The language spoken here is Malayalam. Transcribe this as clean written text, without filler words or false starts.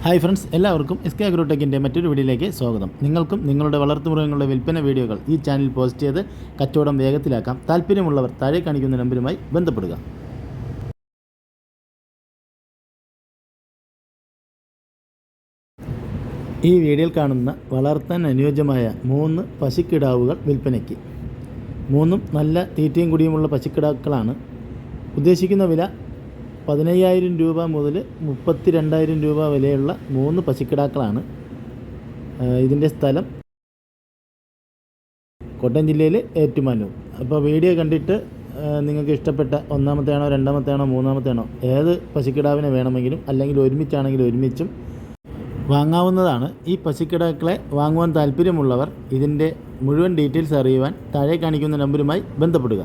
ഹായ് ഫ്രണ്ട്സ്, എല്ലാവർക്കും എസ്കെ അഗ്രോടെക്കിൻ്റെ മറ്റൊരു വീഡിയോയിലേക്ക് സ്വാഗതം. നിങ്ങൾക്കും നിങ്ങളുടെ വളർത്തുമൃഗങ്ങളുടെ വിൽപ്പന വീഡിയോകൾ ഈ ചാനൽ പോസ്റ്റ് ചെയ്ത് കച്ചവടം വേഗത്തിലാക്കാം. താല്പര്യമുള്ളവർ താഴെ കാണിക്കുന്ന നമ്പറുമായി ബന്ധപ്പെടുക. ഈ വീഡിയോയിൽ കാണുന്ന വളർത്താൻ അനുയോജ്യമായ 3 പശുക്കിടാവുകൾ വിൽപ്പനയ്ക്ക്. 3 നല്ല തീറ്റയും കുടിയുമുള്ള പശുക്കിടാക്കളാണ്. ഉദ്ദേശിക്കുന്ന വില 15,000 രൂപ മുതൽ 32,000 രൂപ വിലയുള്ള 3 പശുക്കിടാക്കളാണ്. ഇതിൻ്റെ സ്ഥലം കോട്ടയം ജില്ലയിൽ ഏറ്റുമാനൂർ. അപ്പോൾ വീഡിയോ കണ്ടിട്ട് നിങ്ങൾക്ക് ഇഷ്ടപ്പെട്ട ഒന്നാമത്തെയാണോ രണ്ടാമത്തെയാണോ മൂന്നാമത്തെയാണോ ഏത് പശുക്കിടാവിനെ വേണമെങ്കിലും അല്ലെങ്കിൽ ഒരുമിച്ചാണെങ്കിൽ ഒരുമിച്ചും വാങ്ങാവുന്നതാണ്. ഈ പശുക്കിടാക്കളെ വാങ്ങുവാൻ താല്പര്യമുള്ളവർ ഇതിൻ്റെ മുഴുവൻ ഡീറ്റെയിൽസ് അറിയുവാൻ താഴെ കാണിക്കുന്ന നമ്പറുമായി ബന്ധപ്പെടുക.